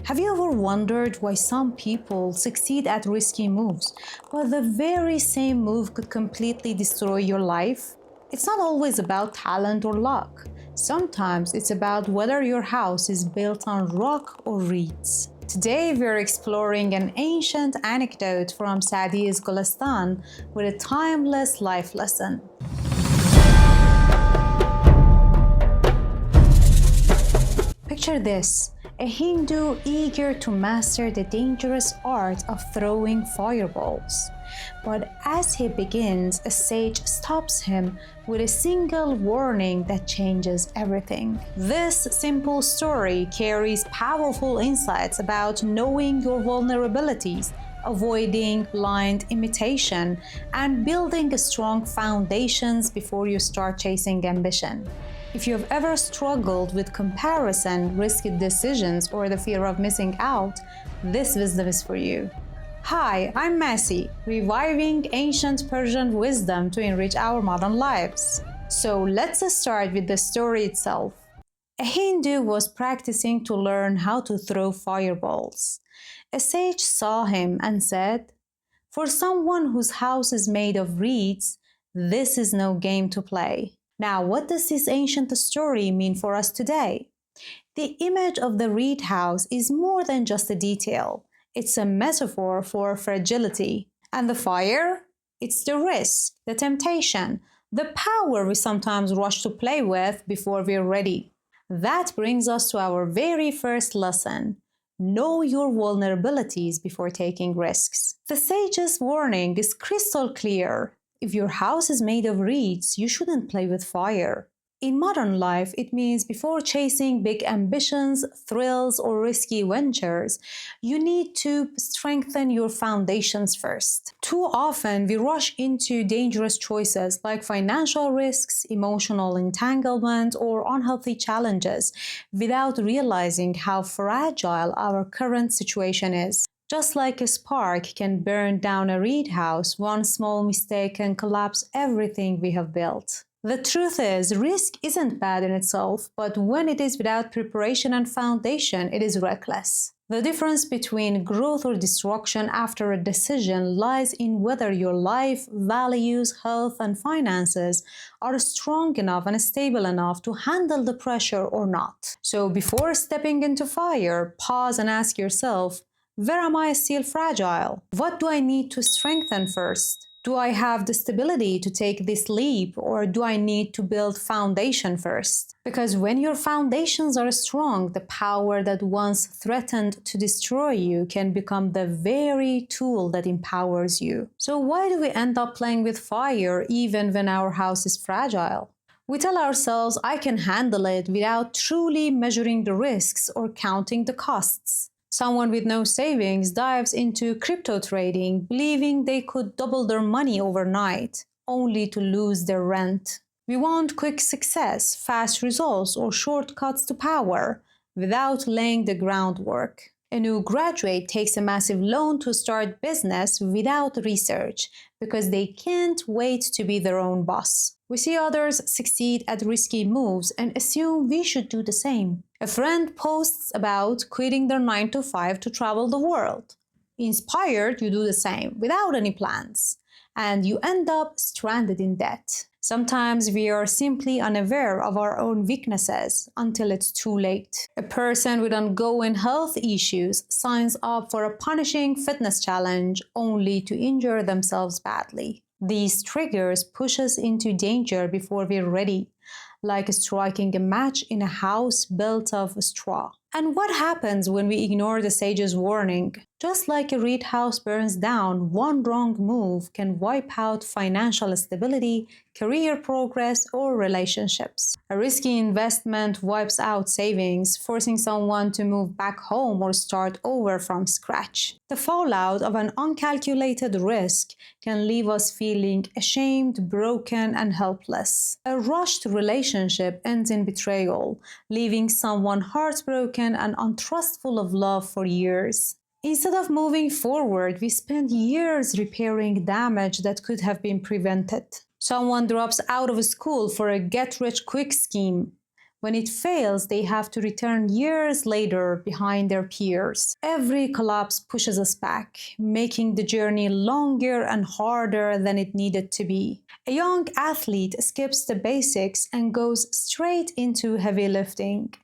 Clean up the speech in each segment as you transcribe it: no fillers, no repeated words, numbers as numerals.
Have you ever wondered why some people succeed at risky moves, but the very same move could completely destroy your life? It's not always about talent or luck. Sometimes it's about whether your house is built on rock or reeds. Today we're exploring an ancient anecdote from Sadi's Golestan with a timeless life lesson. Picture this: a Hindu eager to master the dangerous art of throwing fireballs. But as he begins, a sage stops him with a single warning that changes everything. This simple story carries powerful insights about knowing your vulnerabilities, avoiding blind imitation, and building strong foundations before you start chasing ambition. If you have ever struggled with comparison, risky decisions, or the fear of missing out, this wisdom is for you. Hi, I'm Messi, reviving ancient Persian wisdom to enrich our modern lives. So let's start with the story itself. A Hindu was practicing to learn how to throw fireballs. A sage saw him and said, "For someone whose house is made of reeds, this is no game to play." Now, what does this ancient story mean for us today? The image of the reed house is more than just a detail. It's a metaphor for fragility. And the fire? It's the risk, the temptation, the power we sometimes rush to play with before we're ready. That brings us to our very first lesson. Know your vulnerabilities before taking risks. The sage's warning is crystal clear. If your house is made of reeds, you shouldn't play with fire. In modern life, it means before chasing big ambitions, thrills, or risky ventures, you need to strengthen your foundations first. Too often, we rush into dangerous choices like financial risks, emotional entanglement, or unhealthy challenges without realizing how fragile our current situation is. Just like a spark can burn down a reed house, one small mistake can collapse everything we have built. The truth is, risk isn't bad in itself, but when it is without preparation and foundation, it is reckless. The difference between growth or destruction after a decision lies in whether your life, values, health, and finances are strong enough and stable enough to handle the pressure or not. So before stepping into fire, pause and ask yourself, where am I still fragile? What do I need to strengthen first? Do I have the stability to take this leap, or do I need to build foundation first? Because when your foundations are strong, the power that once threatened to destroy you can become the very tool that empowers you. So why do we end up playing with fire even when our house is fragile? We tell ourselves, I can handle it, without truly measuring the risks or counting the costs. Someone with no savings dives into crypto trading, believing they could double their money overnight, only to lose their rent. We want quick success, fast results, or shortcuts to power, without laying the groundwork. A new graduate takes a massive loan to start business without research, because they can't wait to be their own boss. We see others succeed at risky moves and assume we should do the same. A friend posts about quitting their 9 to 5 to travel the world. Inspired, you do the same without any plans, and you end up stranded in debt. Sometimes we are simply unaware of our own weaknesses until it's too late. A person with ongoing health issues signs up for a punishing fitness challenge only to injure themselves badly. These triggers push us into danger before we're ready, like striking a match in a house built of straw. And what happens when we ignore the sage's warning? Just like a reed house burns down, one wrong move can wipe out financial stability, career progress, or relationships. A risky investment wipes out savings, forcing someone to move back home or start over from scratch. The fallout of an uncalculated risk can leave us feeling ashamed, broken, and helpless. A rushed relationship ends in betrayal, leaving someone heartbroken and untrustful of love for years. Instead of moving forward, we spend years repairing damage that could have been prevented. Someone drops out of school for a get-rich-quick scheme, When it fails, they have to return years later behind their peers. Every collapse pushes us back, making the journey longer and harder than it needed to be. A young athlete skips the basics and goes straight into heavy lifting.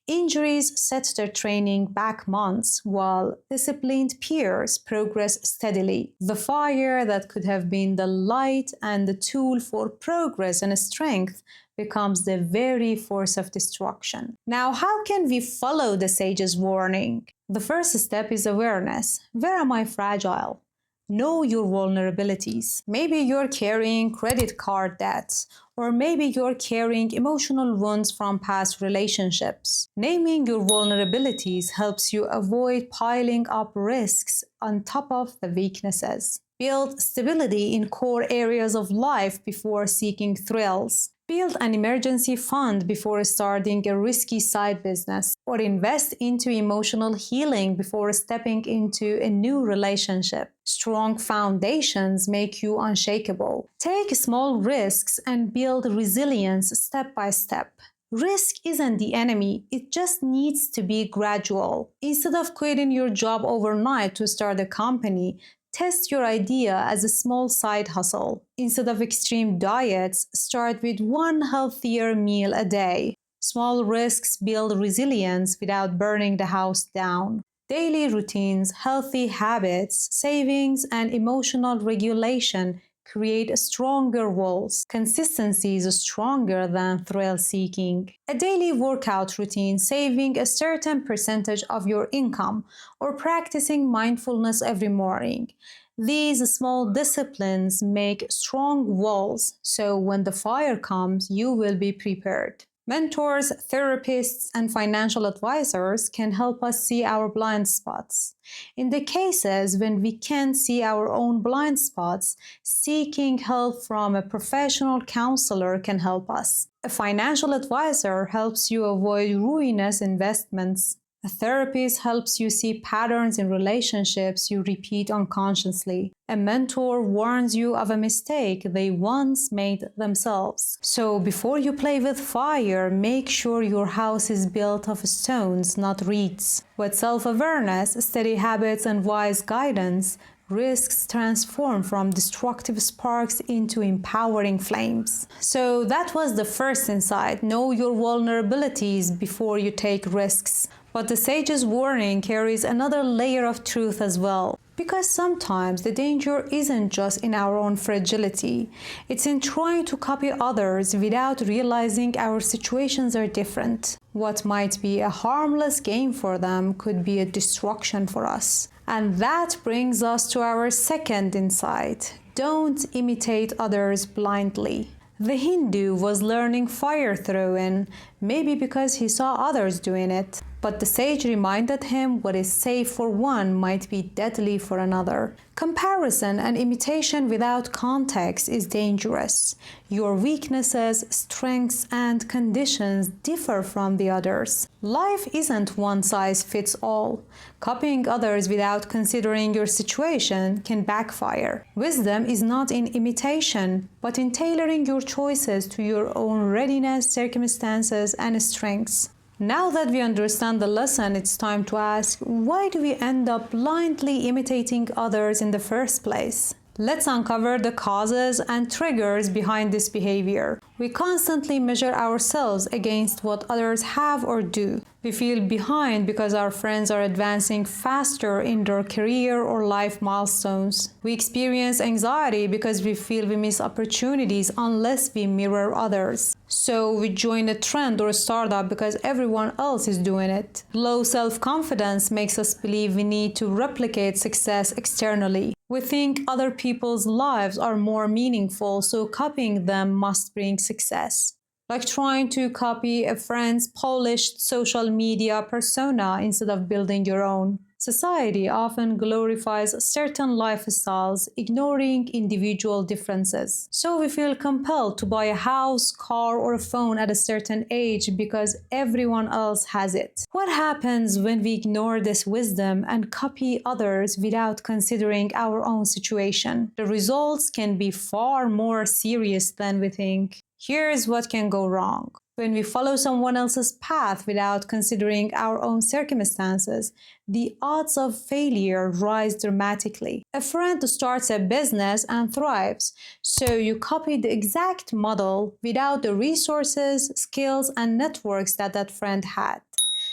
Injuries set their training back months, while disciplined peers progress steadily. The fire that could have been the light and the tool for progress and strength becomes the very force of destruction. Now, how can we follow the sage's warning? The first step is awareness. Where am I fragile? Know your vulnerabilities. Maybe you're carrying credit card debts, or maybe you're carrying emotional wounds from past relationships. Naming your vulnerabilities helps you avoid piling up risks on top of the weaknesses. Build stability in core areas of life before seeking thrills. Build an emergency fund before starting a risky side business, or invest into emotional healing before stepping into a new relationship. Strong foundations make you unshakable. Take small risks and build resilience step by step. Risk isn't the enemy, it just needs to be gradual. Instead of quitting your job overnight to start a company, test your idea as a small side hustle. Instead of extreme diets, start with one healthier meal a day. Small risks build resilience without burning the house down. Daily routines, healthy habits, savings, and emotional regulation create stronger walls. Consistency is stronger than thrill-seeking. A daily workout routine, saving a certain percentage of your income, or practicing mindfulness every morning. These small disciplines make strong walls, so when the fire comes, you will be prepared. Mentors, therapists, and financial advisors can help us see our blind spots. In the cases when we can't see our own blind spots, seeking help from a professional counselor can help us. A financial advisor helps you avoid ruinous investments. A therapist helps you see patterns in relationships you repeat unconsciously. A mentor warns you of a mistake they once made themselves. So before you play with fire, make sure your house is built of stones, not reeds. With self-awareness, steady habits, and wise guidance, risks transform from destructive sparks into empowering flames. So that was the first insight. Know your vulnerabilities before you take risks. But the sage's warning carries another layer of truth as well. Because sometimes the danger isn't just in our own fragility, it's in trying to copy others without realizing our situations are different. What might be a harmless game for them could be a destruction for us. And that brings us to our second insight. Don't imitate others blindly. The Hindu was learning fire throwing, maybe because he saw others doing it. But the sage reminded him what is safe for one might be deadly for another. Comparison and imitation without context is dangerous. Your weaknesses, strengths, and conditions differ from the others. Life isn't one size fits all. Copying others without considering your situation can backfire. Wisdom is not in imitation, but in tailoring your choices to your own readiness, circumstances, and strengths. Now that we understand the lesson, it's time to ask, why do we end up blindly imitating others in the first place? Let's uncover the causes and triggers behind this behavior. We constantly measure ourselves against what others have or do. We feel behind because our friends are advancing faster in their career or life milestones. We experience anxiety because we feel we miss opportunities unless we mirror others. So we join a trend or a startup because everyone else is doing it. Low self-confidence makes us believe we need to replicate success externally. We think other people's lives are more meaningful, so copying them must bring success. Like trying to copy a friend's polished social media persona instead of building your own. Society often glorifies certain lifestyles, ignoring individual differences. So we feel compelled to buy a house, car, or a phone at a certain age because everyone else has it. What happens when we ignore this wisdom and copy others without considering our own situation? The results can be far more serious than we think. Here's what can go wrong. When we follow someone else's path without considering our own circumstances, the odds of failure rise dramatically. A friend starts a business and thrives, so you copy the exact model without the resources, skills, and networks that that friend had.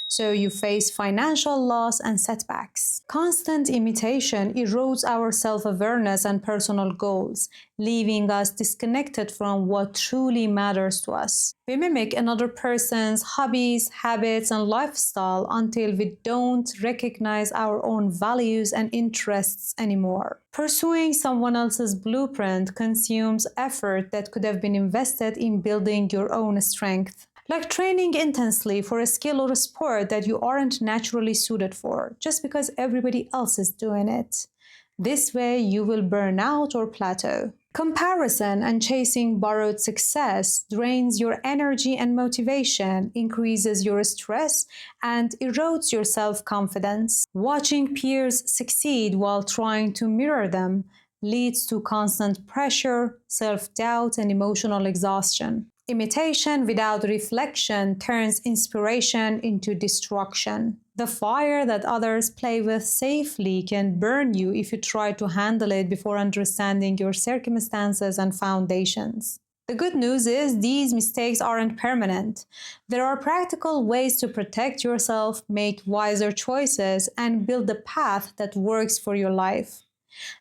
So you face financial loss and setbacks. Constant imitation erodes our self-awareness and personal goals, leaving us disconnected from what truly matters to us. We mimic another person's hobbies, habits, and lifestyle until we don't recognize our own values and interests anymore. Pursuing someone else's blueprint consumes effort that could have been invested in building your own strength. Like training intensely for a skill or a sport that you aren't naturally suited for, just because everybody else is doing it. This way, you will burn out or plateau. Comparison and chasing borrowed success drains your energy and motivation, increases your stress, and erodes your self-confidence. Watching peers succeed while trying to mirror them leads to constant pressure, self-doubt, and emotional exhaustion. Imitation without reflection turns inspiration into destruction. The fire that others play with safely can burn you if you try to handle it before understanding your circumstances and foundations. The good news is these mistakes aren't permanent. There are practical ways to protect yourself, make wiser choices, and build a path that works for your life.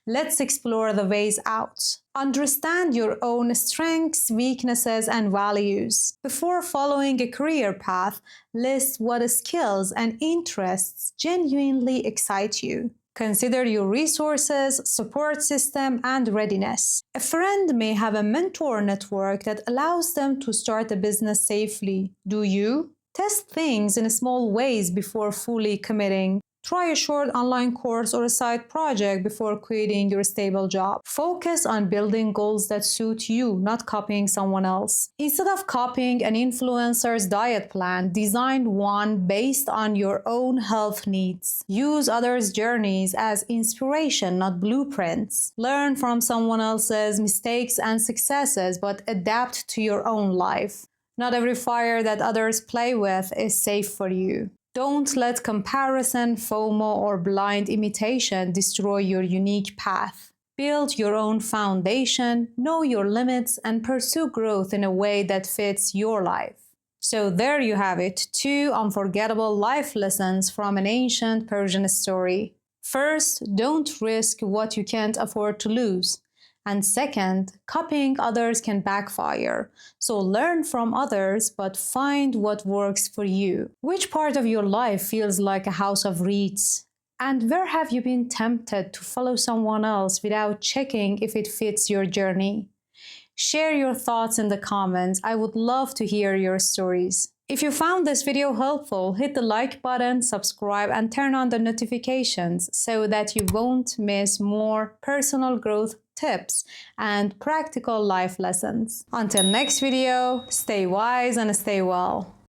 Let's explore the ways out. Understand your own strengths, weaknesses, and values. Before following a career path, list what skills and interests genuinely excite you. Consider your resources, support system, and readiness. A friend may have a mentor network that allows them to start a business safely. Do you? Test things in small ways before fully committing. Try a short online course or a side project before quitting your stable job. Focus on building goals that suit you, not copying someone else. Instead of copying an influencer's diet plan, design one based on your own health needs. Use others' journeys as inspiration, not blueprints. Learn from someone else's mistakes and successes, but adapt to your own life. Not every fire that others play with is safe for you. Don't let comparison, FOMO, or blind imitation destroy your unique path. Build your own foundation, know your limits, and pursue growth in a way that fits your life. So there you have it, 2 unforgettable life lessons from an ancient Persian story. First, don't risk what you can't afford to lose. And second, copying others can backfire. So learn from others, but find what works for you. Which part of your life feels like a house of reeds? And where have you been tempted to follow someone else without checking if it fits your journey? Share your thoughts in the comments. I would love to hear your stories. If you found this video helpful, hit the like button, subscribe, and turn on the notifications so that you won't miss more personal growth tips and practical life lessons. Until next video, stay wise and stay well.